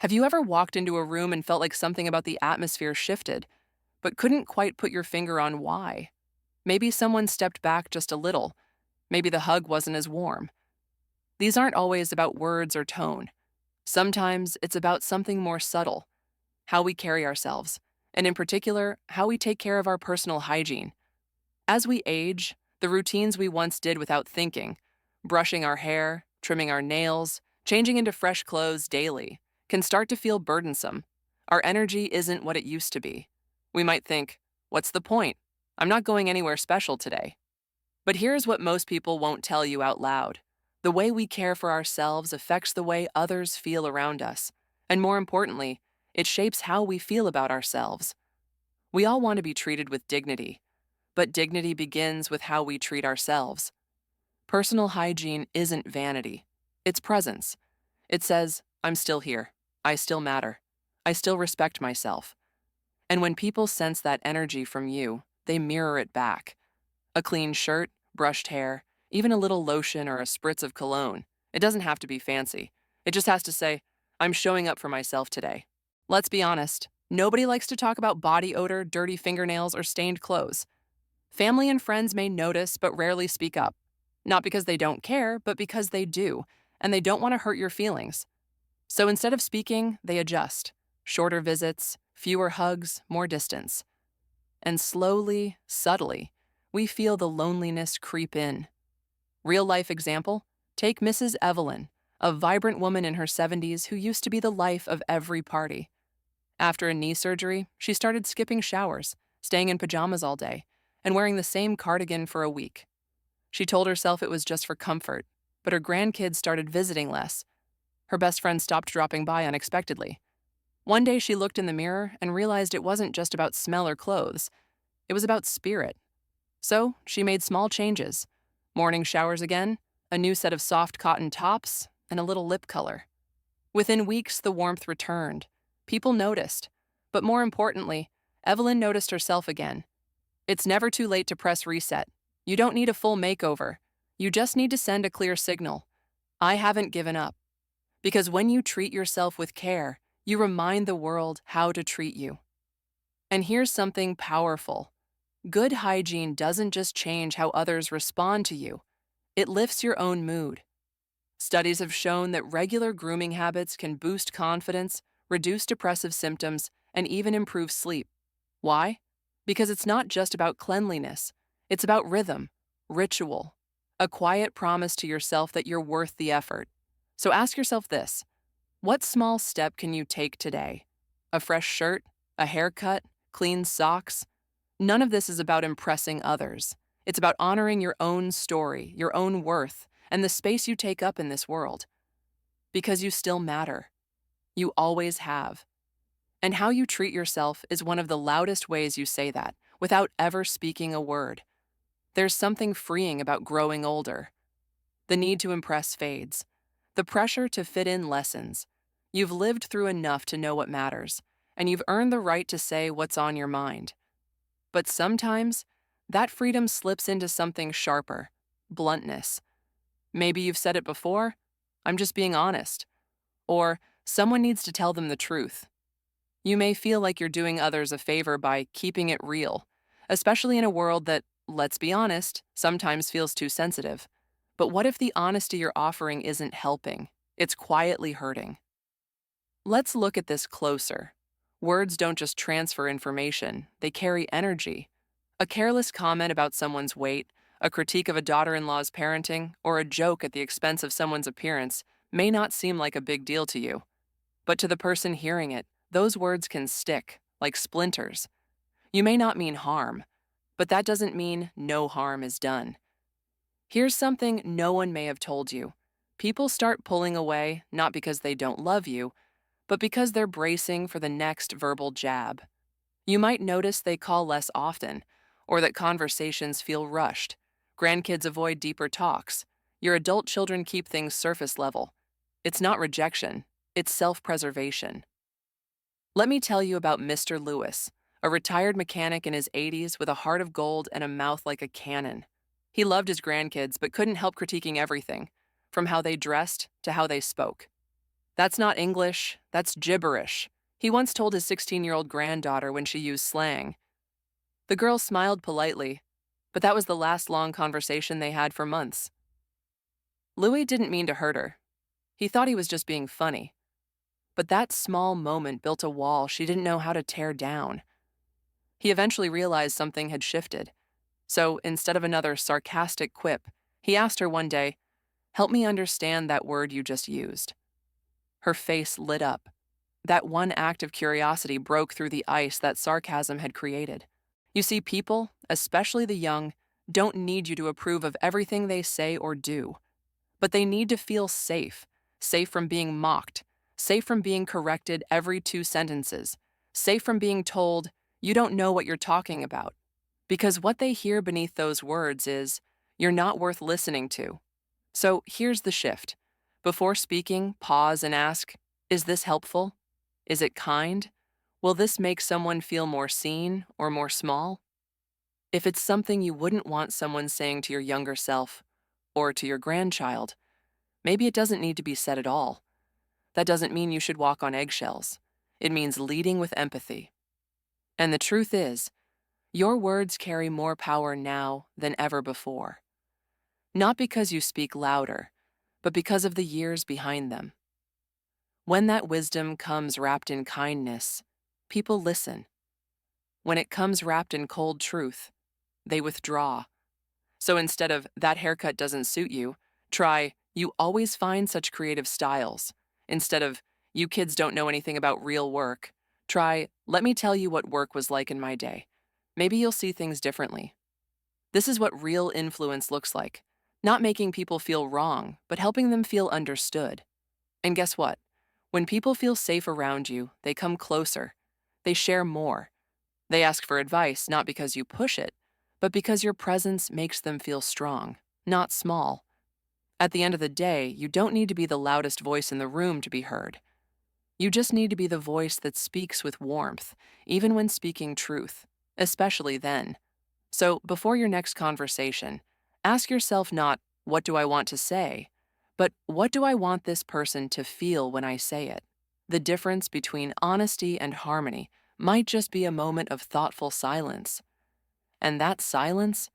Have you ever walked into a room and felt like something about the atmosphere shifted, but couldn't quite put your finger on why? Maybe someone stepped back just a little. Maybe the hug wasn't as warm. These aren't always about words or tone. Sometimes it's about something more subtle, how we carry ourselves, and in particular, how we take care of our personal hygiene. As we age, the routines we once did without thinking, brushing our hair, trimming our nails, changing into fresh clothes daily, can start to feel burdensome. Our energy isn't what it used to be. We might think, what's the point? I'm not going anywhere special today. But here's what most people won't tell you out loud. The way we care for ourselves affects the way others feel around us. And more importantly, it shapes how we feel about ourselves. We all want to be treated with dignity, but dignity begins with how we treat ourselves. Personal hygiene isn't vanity, it's presence. It says, I'm still here. I still matter. I still respect myself. And when people sense that energy from you, they mirror it back. A clean shirt, brushed hair, even a little lotion or a spritz of cologne. It doesn't have to be fancy. It just has to say, I'm showing up for myself today. Let's be honest, nobody likes to talk about body odor, dirty fingernails, or stained clothes. Family and friends may notice but rarely speak up. Not because they don't care, but because they do, and they don't want to hurt your feelings. So instead of speaking, they adjust. Shorter visits, fewer hugs, more distance. And slowly, subtly, we feel the loneliness creep in. Real life example, take Mrs. Evelyn, a vibrant woman in her 70s who used to be the life of every party. After a knee surgery, she started skipping showers, staying in pajamas all day, and wearing the same cardigan for a week. She told herself it was just for comfort, but her grandkids started visiting less. Her best friend stopped dropping by unexpectedly. One day she looked in the mirror and realized it wasn't just about smell or clothes, it was about spirit. So she made small changes. Morning showers again, a new set of soft cotton tops, and a little lip color. Within weeks, the warmth returned. People noticed. But more importantly, Evelyn noticed herself again. It's never too late to press reset. You don't need a full makeover. You just need to send a clear signal. I haven't given up. Because when you treat yourself with care, you remind the world how to treat you. And here's something powerful. Good hygiene doesn't just change how others respond to you, it lifts your own mood. Studies have shown that regular grooming habits can boost confidence, reduce depressive symptoms, and even improve sleep. Why? Because it's not just about cleanliness, it's about rhythm, ritual, a quiet promise to yourself that you're worth the effort. So ask yourself this: what small step can you take today? A fresh shirt, a haircut, clean socks? None of this is about impressing others. It's about honoring your own story, your own worth, and the space you take up in this world. Because you still matter. You always have. And how you treat yourself is one of the loudest ways you say that, without ever speaking a word. There's something freeing about growing older. The need to impress fades. The pressure to fit in lessens. You've lived through enough to know what matters, and you've earned the right to say what's on your mind. But sometimes, that freedom slips into something sharper, bluntness. Maybe you've said it before, I'm just being honest. Or, someone needs to tell them the truth. You may feel like you're doing others a favor by keeping it real, especially in a world that, let's be honest, sometimes feels too sensitive. But what if the honesty you're offering isn't helping? It's quietly hurting. Let's look at this closer. Words don't just transfer information, they carry energy. A careless comment about someone's weight, a critique of a daughter-in-law's parenting, or a joke at the expense of someone's appearance may not seem like a big deal to you. But to the person hearing it, those words can stick, like splinters. You may not mean harm, but that doesn't mean no harm is done. Here's something no one may have told you. People start pulling away not because they don't love you, but because they're bracing for the next verbal jab. You might notice they call less often, or that conversations feel rushed. Grandkids avoid deeper talks. Your adult children keep things surface level. It's not rejection, it's self-preservation. Let me tell you about Mr. Lewis, a retired mechanic in his 80s with a heart of gold and a mouth like a cannon. He loved his grandkids but couldn't help critiquing everything, from how they dressed to how they spoke. That's not English, that's gibberish. He once told his 16-year-old granddaughter when she used slang. The girl smiled politely, but that was the last long conversation they had for months. Louis didn't mean to hurt her. He thought he was just being funny. But that small moment built a wall she didn't know how to tear down. He eventually realized something had shifted. So instead of another sarcastic quip, he asked her one day, "Help me understand that word you just used." Her face lit up. That one act of curiosity broke through the ice that sarcasm had created. You see, people, especially the young, don't need you to approve of everything they say or do. But they need to feel safe, safe from being mocked, safe from being corrected every 2 sentences, safe from being told, "You don't know what you're talking about." Because what they hear beneath those words is, "You're not worth listening to." So here's the shift. Before speaking, pause and ask, "Is this helpful? Is it kind? Will this make someone feel more seen or more small?" If it's something you wouldn't want someone saying to your younger self or to your grandchild, maybe it doesn't need to be said at all. That doesn't mean you should walk on eggshells. It means leading with empathy. And the truth is, your words carry more power now than ever before. Not because you speak louder, but because of the years behind them. When that wisdom comes wrapped in kindness, people listen. When it comes wrapped in cold truth, they withdraw. So instead of "that haircut doesn't suit you," try "you always find such creative styles." Instead of "you kids don't know anything about real work," try "let me tell you what work was like in my day." Maybe you'll see things differently. This is what real influence looks like. Not making people feel wrong, but helping them feel understood. And guess what? When people feel safe around you, they come closer. They share more. They ask for advice not because you push it, but because your presence makes them feel strong, not small. At the end of the day, you don't need to be the loudest voice in the room to be heard. You just need to be the voice that speaks with warmth, even when speaking truth, especially then. So before your next conversation, ask yourself not, "What do I want to say?" but "What do I want this person to feel when I say it?" The difference between honesty and harmony might just be a moment of thoughtful silence. And that silence,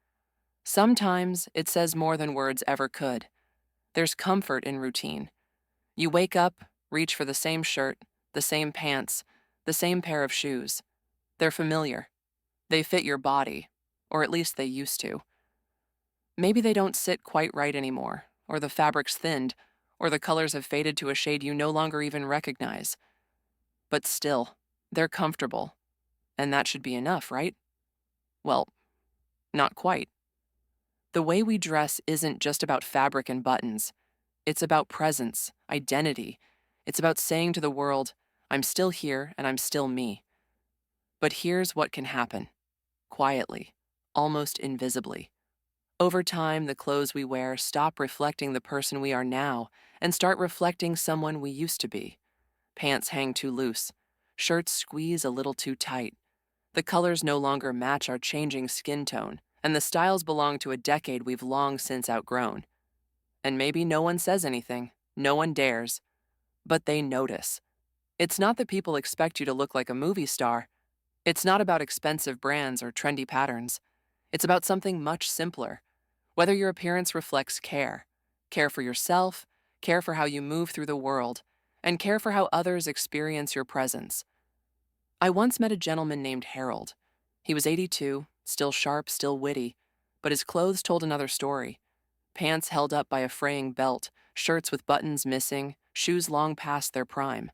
sometimes it says more than words ever could. There's comfort in routine. You wake up, reach for the same shirt, the same pants, the same pair of shoes. They're familiar. They fit your body, or at least they used to. Maybe they don't sit quite right anymore, or the fabric's thinned, or the colors have faded to a shade you no longer even recognize. But still, they're comfortable, and that should be enough, right? Well, not quite. The way we dress isn't just about fabric and buttons. It's about presence, identity. It's about saying to the world, "I'm still here and I'm still me." But here's what can happen. Quietly, almost invisibly. Over time, the clothes we wear stop reflecting the person we are now and start reflecting someone we used to be. Pants hang too loose. Shirts squeeze a little too tight. The colors no longer match our changing skin tone, and the styles belong to a decade we've long since outgrown. And maybe no one says anything, no one dares, but they notice. It's not that people expect you to look like a movie star. It's not about expensive brands or trendy patterns. It's about something much simpler. Whether your appearance reflects care, care for yourself, care for how you move through the world, and care for how others experience your presence. I once met a gentleman named Harold. He was 82, still sharp, still witty, but his clothes told another story. Pants held up by a fraying belt, shirts with buttons missing, shoes long past their prime.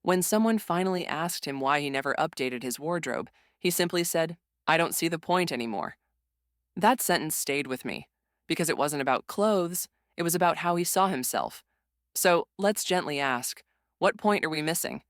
When someone finally asked him why he never updated his wardrobe, he simply said, "I don't see the point anymore." That sentence stayed with me, because it wasn't about clothes, it was about how he saw himself. So let's gently ask, what point are we missing?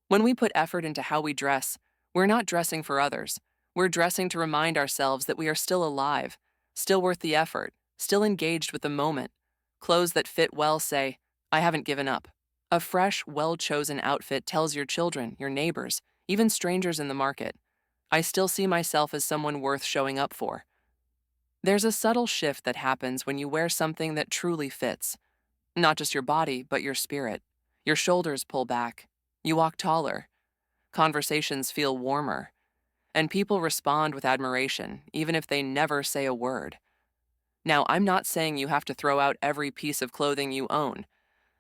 When we put effort into how we dress, we're not dressing for others. We're dressing to remind ourselves that we are still alive, still worth the effort, still engaged with the moment. Clothes that fit well say, "I haven't given up." A fresh, well-chosen outfit tells your children, your neighbors, even strangers in the market, "I still see myself as someone worth showing up for." There's a subtle shift that happens when you wear something that truly fits. Not just your body, but your spirit. Your shoulders pull back. You walk taller. Conversations feel warmer. And people respond with admiration, even if they never say a word. Now, I'm not saying you have to throw out every piece of clothing you own.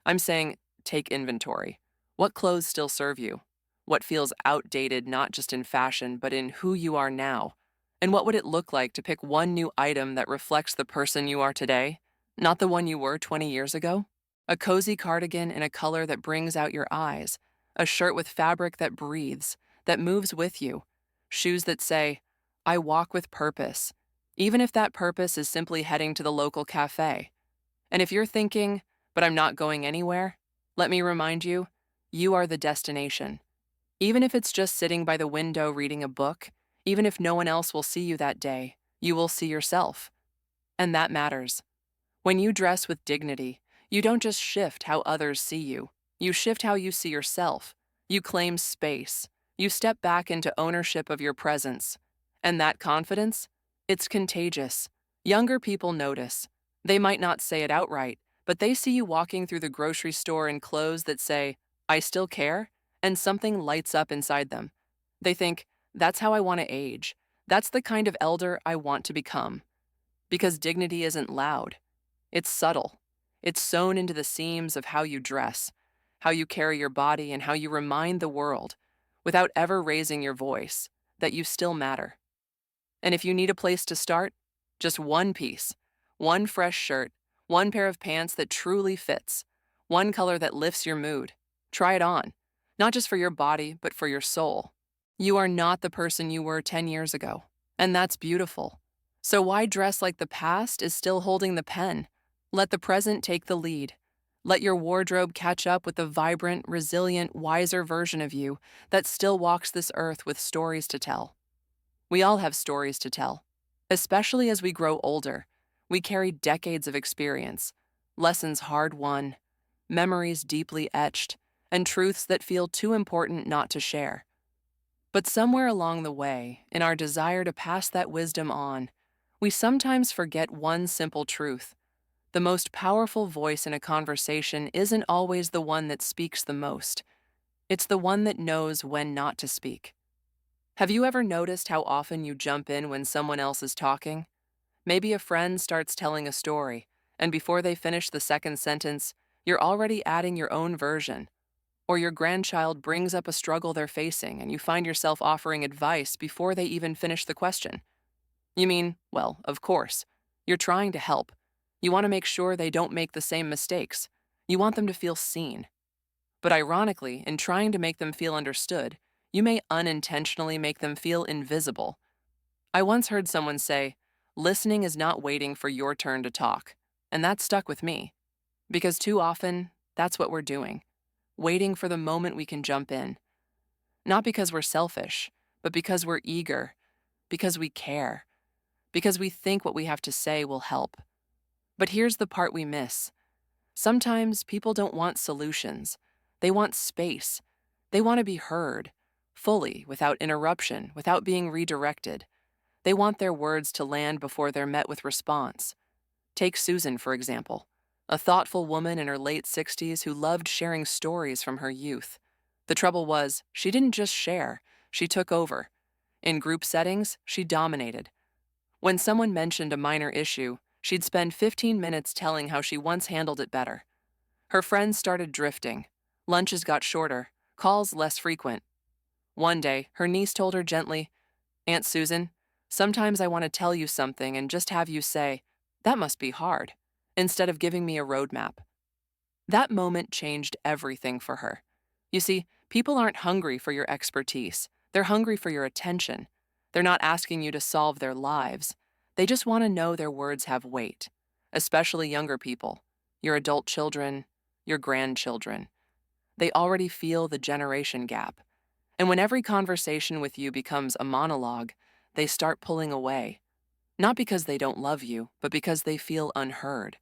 I'm saying take inventory. What clothes still serve you? What feels outdated not just in fashion, but in who you are now? And what would it look like to pick one new item that reflects the person you are today, not the one you were 20 years ago? A cozy cardigan in a color that brings out your eyes, a shirt with fabric that breathes, that moves with you, shoes that say, I walk with purpose, even if that purpose is simply heading to the local cafe. And if you're thinking, but I'm not going anywhere, let me remind you, you are the destination. Even if it's just sitting by the window reading a book, even if no one else will see you that day, you will see yourself. And that matters. When you dress with dignity, you don't just shift how others see you, you shift how you see yourself. You claim space. You step back into ownership of your presence. And that confidence? It's contagious. Younger people notice. They might not say it outright, but they see you walking through the grocery store in clothes that say, I still care, and something lights up inside them. They think, that's how I want to age. That's the kind of elder I want to become. Because dignity isn't loud. It's subtle. It's sewn into the seams of how you dress, how you carry your body, and how you remind the world, without ever raising your voice, that you still matter. And if you need a place to start, just one piece, one fresh shirt, one pair of pants that truly fits, one color that lifts your mood. Try it on, not just for your body, but for your soul. You are not the person you were 10 years ago, and that's beautiful. So why dress like the past is still holding the pen? Let the present take the lead. Let your wardrobe catch up with the vibrant, resilient, wiser version of you that still walks this earth with stories to tell. We all have stories to tell. Especially as we grow older, we carry decades of experience, lessons hard won, memories deeply etched, and truths that feel too important not to share. But somewhere along the way, in our desire to pass that wisdom on, we sometimes forget one simple truth. The most powerful voice in a conversation isn't always the one that speaks the most. It's the one that knows when not to speak. Have you ever noticed how often you jump in when someone else is talking? Maybe a friend starts telling a story, and before they finish the second sentence, you're already adding your own version. Or your grandchild brings up a struggle they're facing, and you find yourself offering advice before they even finish the question. You mean, well, of course. You're trying to help. You want to make sure they don't make the same mistakes. You want them to feel seen. But ironically, in trying to make them feel understood, you may unintentionally make them feel invisible. I once heard someone say, listening is not waiting for your turn to talk. And that stuck with me. Because too often, that's what we're doing. Waiting for the moment we can jump in. Not because we're selfish, but because we're eager, because we care, because we think what we have to say will help. But here's the part we miss. Sometimes people don't want solutions. They want space. They want to be heard, fully, without interruption, without being redirected. They want their words to land before they're met with response. Take Susan, for example, a thoughtful woman in her late 60s who loved sharing stories from her youth. The trouble was, she didn't just share, she took over. In group settings, she dominated. When someone mentioned a minor issue, she'd spend 15 minutes telling how she once handled it better. Her friends started drifting. Lunches got shorter, calls less frequent. One day, her niece told her gently, Aunt Susan, sometimes I want to tell you something and just have you say, that must be hard, instead of giving me a roadmap. That moment changed everything for her. You see, people aren't hungry for your expertise. They're hungry for your attention. They're not asking you to solve their lives. They just want to know their words have weight, especially younger people, your adult children, your grandchildren. They already feel the generation gap. And when every conversation with you becomes a monologue, they start pulling away. Not because they don't love you, but because they feel unheard.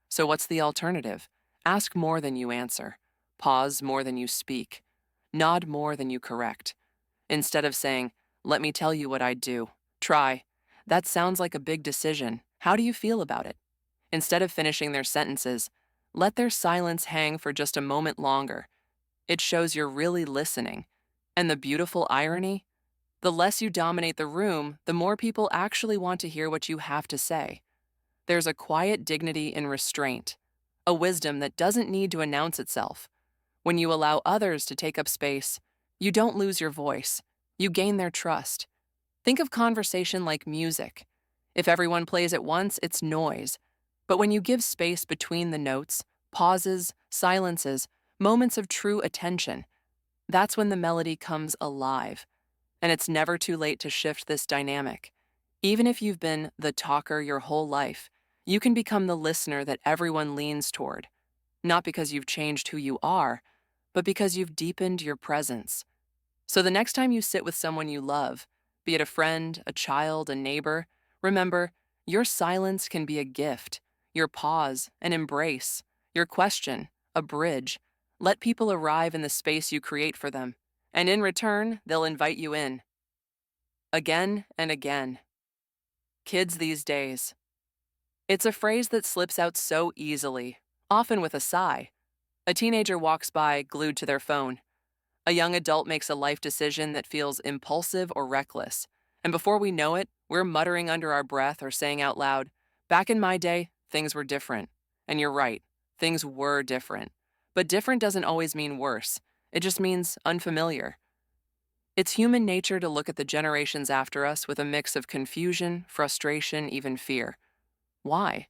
So what's the alternative? Ask more than you answer. Pause more than you speak. Nod more than you correct. Instead of saying, let me tell you what I'd do, try, that sounds like a big decision. How do you feel about it? Instead of finishing their sentences, Let their silence hang for just a moment longer. It shows you're really listening. And the beautiful irony? The less you dominate the room, the more people actually want to hear what you have to say. There's a quiet dignity in restraint, a wisdom that doesn't need to announce itself. When you allow others to take up space, you don't lose your voice, you gain their trust. Think of conversation like music. If everyone plays at once, it's noise. But when you give space between the notes, pauses, silences, moments of true attention, that's when the melody comes alive. And it's never too late to shift this dynamic. Even if you've been the talker your whole life, you can become the listener that everyone leans toward. Not because you've changed who you are, but because you've deepened your presence. So the next time you sit with someone you love, be it a friend, a child, a neighbor, remember, your silence can be a gift, your pause, an embrace, your question, a bridge. Let people arrive in the space you create for them, and in return, they'll invite you in. Again and again. Kids these days. It's a phrase that slips out so easily, often with a sigh. A teenager walks by, glued to their phone. A young adult makes a life decision that feels impulsive or reckless. And before we know it, we're muttering under our breath or saying out loud, "Back in my day, things were different." And you're right, things were different. But different doesn't always mean worse. It just means unfamiliar. It's human nature to look at the generations after us with a mix of confusion, frustration, even fear. Why?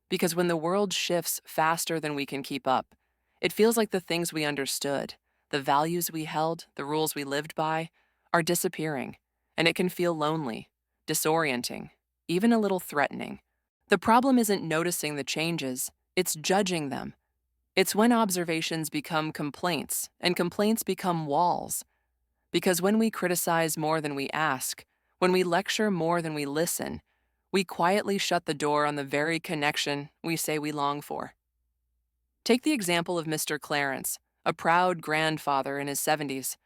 Because when the world shifts faster than we can keep up, it feels like the things we understood, the values we held, the rules we lived by, are disappearing, and it can feel lonely, disorienting, even a little threatening. The problem isn't noticing the changes, it's judging them. It's when observations become complaints, and complaints become walls. Because when we criticize more than we ask, when we lecture more than we listen, we quietly shut the door on the very connection we say we long for. Take the example of Mr. Clarence, a proud grandfather in his 70s.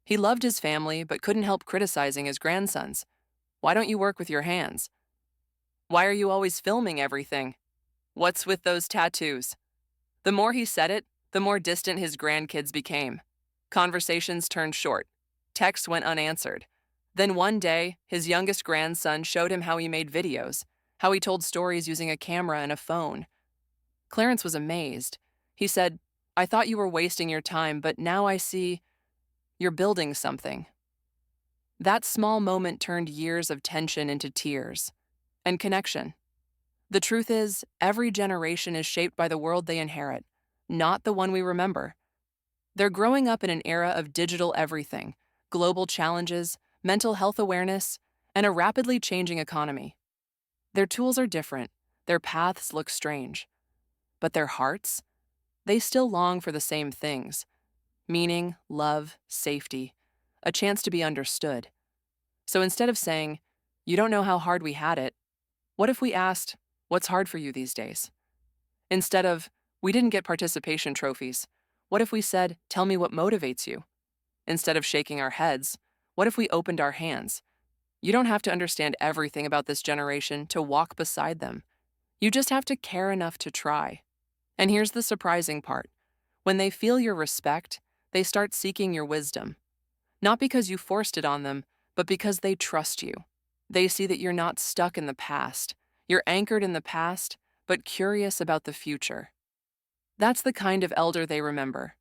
He loved his family but couldn't help criticizing his grandsons. "Why don't you work with your hands? Why are you always filming everything? What's with those tattoos?" The more he said it, the more distant his grandkids became. Conversations turned short. Texts went unanswered. Then one day, his youngest grandson showed him how he made videos, how he told stories using a camera and a phone. Clarence was amazed. He said, "I thought you were wasting your time, but now I see you're building something." That small moment turned years of tension into tears and connection. The truth is, every generation is shaped by the world they inherit, not the one we remember. They're growing up in an era of digital everything, global challenges, mental health awareness, and a rapidly changing economy. Their tools are different, their paths look strange. But their hearts? They still long for the same things: meaning, love, safety, a chance to be understood. So instead of saying, "You don't know how hard we had it," what if we asked, "What's hard for you these days?" Instead of, "We didn't get participation trophies," what if we said, "Tell me what motivates you?" Instead of shaking our heads, what if we opened our hands? You don't have to understand everything about this generation to walk beside them. You just have to care enough to try. And here's the surprising part. When they feel your respect, they start seeking your wisdom. Not because you forced it on them, but because they trust you. They see that you're not stuck in the past. You're anchored in the past, but curious about the future. That's the kind of elder they remember.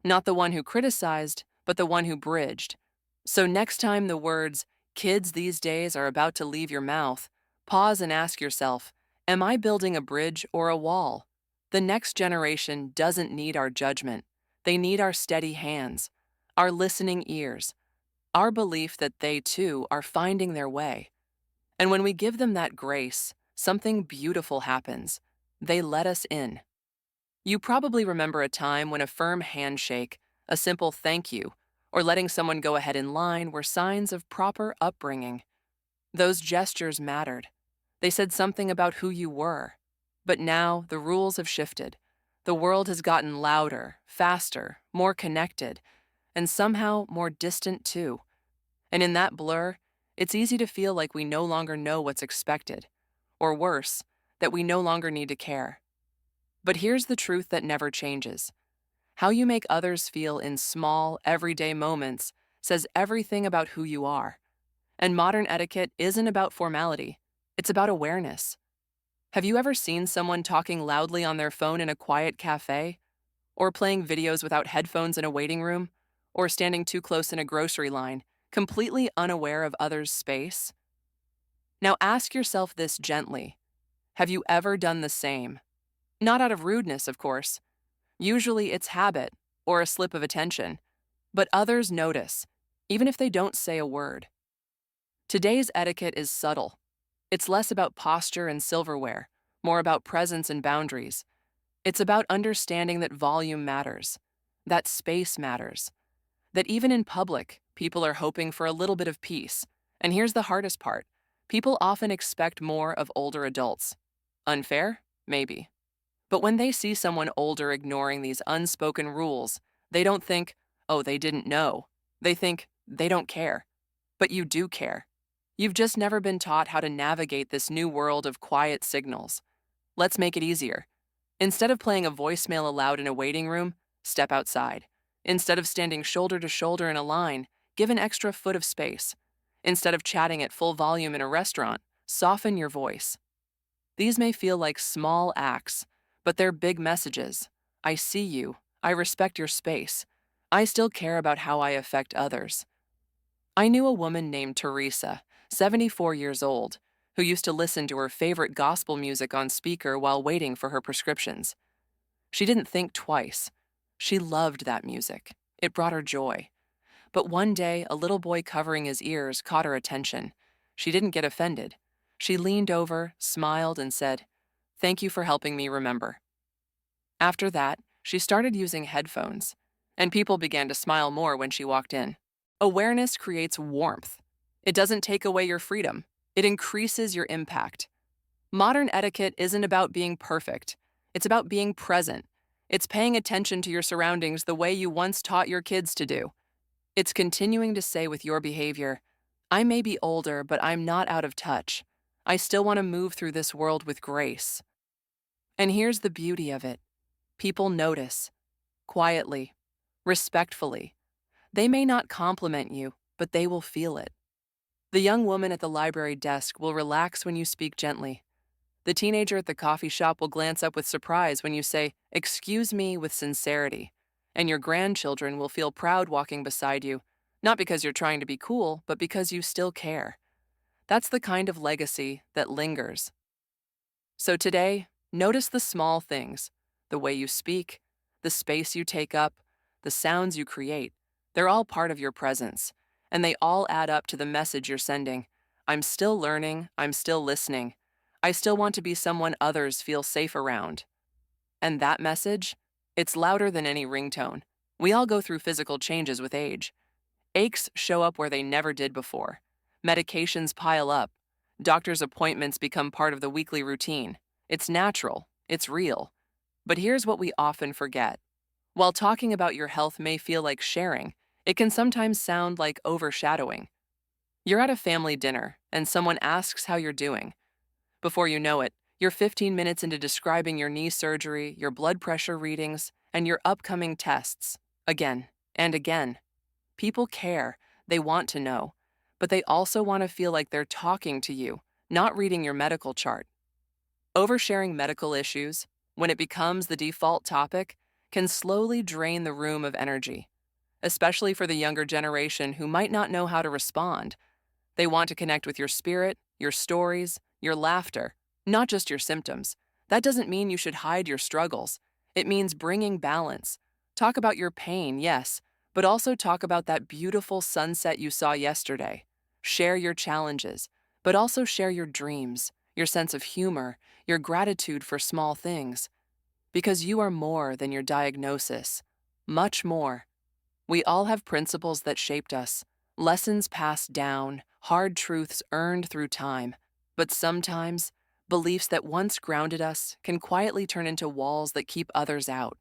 Not the one who criticized, but the one who bridged. So next time the words, "kids these days," are about to leave your mouth, pause and ask yourself, am I building a bridge or a wall? The next generation doesn't need our judgment. They need our steady hands, our listening ears, our belief that they too are finding their way. And when we give them that grace, something beautiful happens. They let us in. You probably remember a time when a firm handshake, a simple thank you, or letting someone go ahead in line were signs of proper upbringing. Those gestures mattered. They said something about who you were. But now the rules have shifted. The world has gotten louder, faster, more connected, and somehow more distant too. And in that blur, it's easy to feel like we no longer know what's expected. Or worse, that we no longer need to care. But here's the truth that never changes. How you make others feel in small, everyday moments says everything about who you are. And modern etiquette isn't about formality, it's about awareness. Have you ever seen someone talking loudly on their phone in a quiet cafe? Or playing videos without headphones in a waiting room? Or standing too close in a grocery line, completely unaware of others' space? Now ask yourself this gently. Have you ever done the same? Not out of rudeness, of course. Usually it's habit or a slip of attention. But others notice, even if they don't say a word. Today's etiquette is subtle. It's less about posture and silverware, more about presence and boundaries. It's about understanding that volume matters, that space matters, that even in public, people are hoping for a little bit of peace. And here's the hardest part. People often expect more of older adults. Unfair? Maybe. But when they see someone older ignoring these unspoken rules, they don't think, oh, they didn't know. They think, they don't care. But you do care. You've just never been taught how to navigate this new world of quiet signals. Let's make it easier. Instead of playing a voicemail aloud in a waiting room, step outside. Instead of standing shoulder to shoulder in a line, give an extra foot of space. Instead of chatting at full volume in a restaurant, soften your voice. These may feel like small acts, but they're big messages. I see you. I respect your space. I still care about how I affect others. I knew a woman named Teresa, 74 years old, who used to listen to her favorite gospel music on speaker while waiting for her prescriptions. She didn't think twice. She loved that music. It brought her joy. But one day, a little boy covering his ears caught her attention. She didn't get offended. She leaned over, smiled, and said, "Thank you for helping me remember." After that, she started using headphones, and people began to smile more when she walked in. Awareness creates warmth. It doesn't take away your freedom. It increases your impact. Modern etiquette isn't about being perfect. It's about being present. It's paying attention to your surroundings the way you once taught your kids to do. It's continuing to say with your behavior, I may be older, but I'm not out of touch. I still want to move through this world with grace. And here's the beauty of it. People notice. Quietly. Respectfully. They may not compliment you, but they will feel it. The young woman at the library desk will relax when you speak gently. The teenager at the coffee shop will glance up with surprise when you say, "Excuse me," with sincerity. And your grandchildren will feel proud walking beside you, not because you're trying to be cool, but because you still care. That's the kind of legacy that lingers. So today, notice the small things, the way you speak, the space you take up, the sounds you create. They're all part of your presence, and they all add up to the message you're sending. I'm still learning, I'm still listening. I still want to be someone others feel safe around. And that message? It's louder than any ringtone. We all go through physical changes with age. Aches show up where they never did before. Medications pile up. Doctor's appointments become part of the weekly routine. It's natural. It's real. But here's what we often forget. While talking about your health may feel like sharing, it can sometimes sound like overshadowing. You're at a family dinner, and someone asks how you're doing. Before you know it, you're 15 minutes into describing your knee surgery, your blood pressure readings, and your upcoming tests. Again and again. People care. They want to know. But they also want to feel like they're talking to you, not reading your medical chart. Oversharing medical issues, when it becomes the default topic, can slowly drain the room of energy, especially for the younger generation who might not know how to respond. They want to connect with your spirit, your stories, your laughter, not just your symptoms. That doesn't mean you should hide your struggles. It means bringing balance. Talk about your pain, yes, but also talk about that beautiful sunset you saw yesterday. Share your challenges, but also share your dreams, your sense of humor, your gratitude for small things. Because you are more than your diagnosis. Much more. We all have principles that shaped us, lessons passed down, hard truths earned through time. But sometimes, beliefs that once grounded us can quietly turn into walls that keep others out.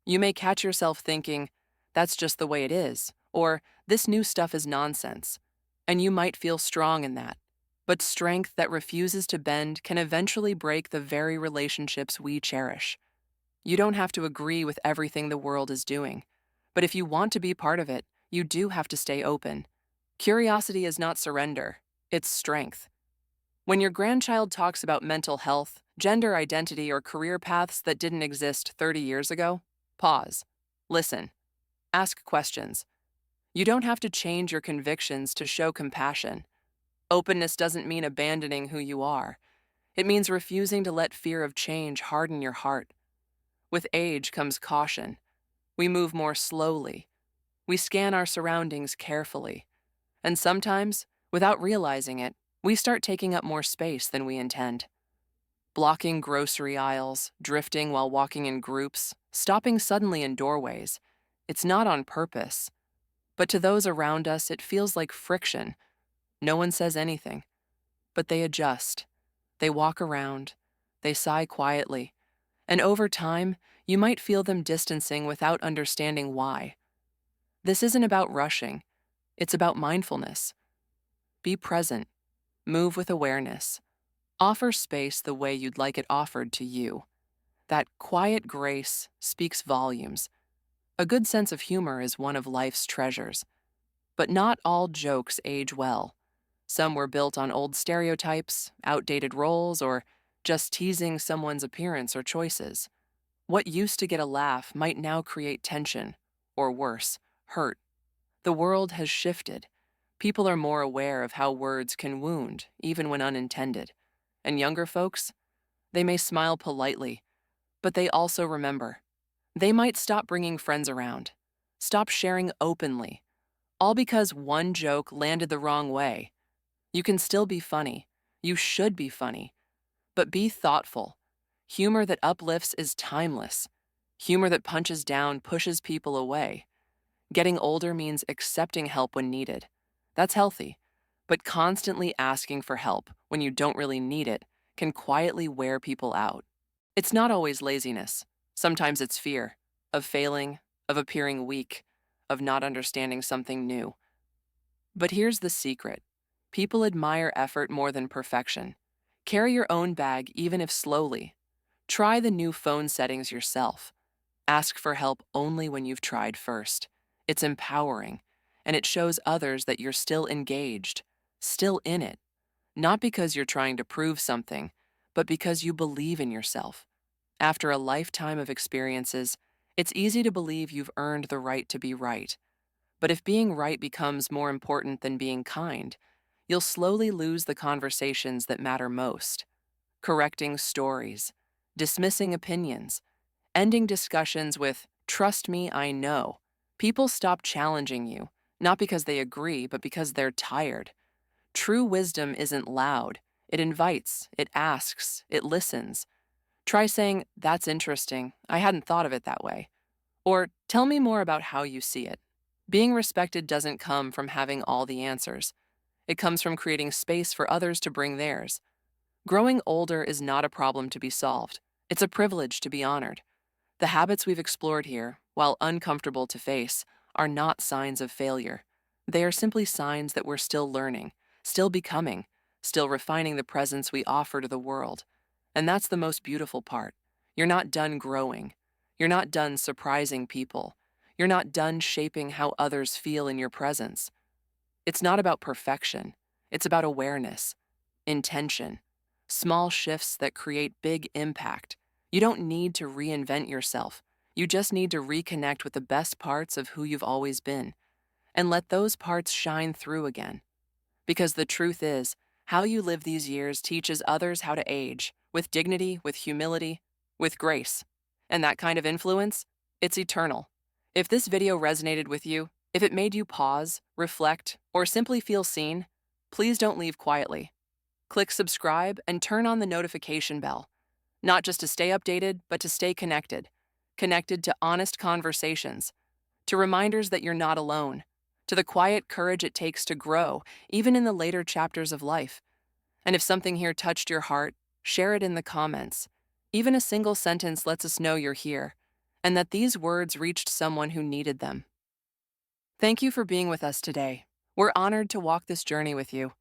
You may catch yourself thinking, that's just the way it is, or this new stuff is nonsense. And you might feel strong in that. But strength that refuses to bend can eventually break the very relationships we cherish. You don't have to agree with everything the world is doing. But if you want to be part of it, you do have to stay open. Curiosity is not surrender, it's strength. When your grandchild talks about mental health, gender identity, or career paths that didn't exist 30 years ago, pause. Listen. Ask questions. You don't have to change your convictions to show compassion. Openness doesn't mean abandoning who you are. It means refusing to let fear of change harden your heart. With age comes caution. We move more slowly. We scan our surroundings carefully. And sometimes, without realizing it, we start taking up more space than we intend. Blocking grocery aisles, drifting while walking in groups, stopping suddenly in doorways. It's not on purpose. But to those around us, it feels like friction. No one says anything, but they adjust. They walk around. They sigh quietly. And over time, you might feel them distancing without understanding why. This isn't about rushing. It's about mindfulness. Be present. Move with awareness. Offer space the way you'd like it offered to you. That quiet grace speaks volumes. A good sense of humor is one of life's treasures. But not all jokes age well. Some were built on old stereotypes, outdated roles, or just teasing someone's appearance or choices. What used to get a laugh might now create tension, or worse, hurt. The world has shifted. People are more aware of how words can wound, even when unintended. And younger folks, they may smile politely, but they also remember. They might stop bringing friends around, stop sharing openly, all because one joke landed the wrong way. You can still be funny. You should be funny. But be thoughtful. Humor that uplifts is timeless. Humor that punches down pushes people away. Getting older means accepting help when needed. That's healthy. But constantly asking for help when you don't really need it can quietly wear people out. It's not always laziness. Sometimes it's fear of failing, of appearing weak, of not understanding something new. But here's the secret. People admire effort more than perfection. Carry your own bag even if slowly. Try the new phone settings yourself. Ask for help only when you've tried first. It's empowering, and it shows others that you're still engaged, still in it. Not because you're trying to prove something, but because you believe in yourself. After a lifetime of experiences, it's easy to believe you've earned the right to be right. But if being right becomes more important than being kind, you'll slowly lose the conversations that matter most. Correcting stories, dismissing opinions, ending discussions with, "Trust me, I know." People stop challenging you, not because they agree, but because they're tired. True wisdom isn't loud. It invites, it asks, it listens. Try saying, "That's interesting. I hadn't thought of it that way." Or, "Tell me more about how you see it." Being respected doesn't come from having all the answers. It comes from creating space for others to bring theirs. Growing older is not a problem to be solved. It's a privilege to be honored. The habits we've explored here, while uncomfortable to face, are not signs of failure. They are simply signs that we're still learning, still becoming, still refining the presence we offer to the world. And that's the most beautiful part. You're not done growing. You're not done surprising people. You're not done shaping how others feel in your presence. It's not about perfection. It's about awareness, intention, small shifts that create big impact. You don't need to reinvent yourself. You just need to reconnect with the best parts of who you've always been and let those parts shine through again. Because the truth is, how you live these years teaches others how to age with dignity, with humility, with grace. And that kind of influence, it's eternal. If this video resonated with you, if it made you pause, reflect, or simply feel seen, please don't leave quietly. Click subscribe and turn on the notification bell, not just to stay updated, but to stay connected. Connected to honest conversations, to reminders that you're not alone, to the quiet courage it takes to grow, even in the later chapters of life. And if something here touched your heart, share it in the comments. Even a single sentence lets us know you're here, and that these words reached someone who needed them. Thank you for being with us today. We're honored to walk this journey with you.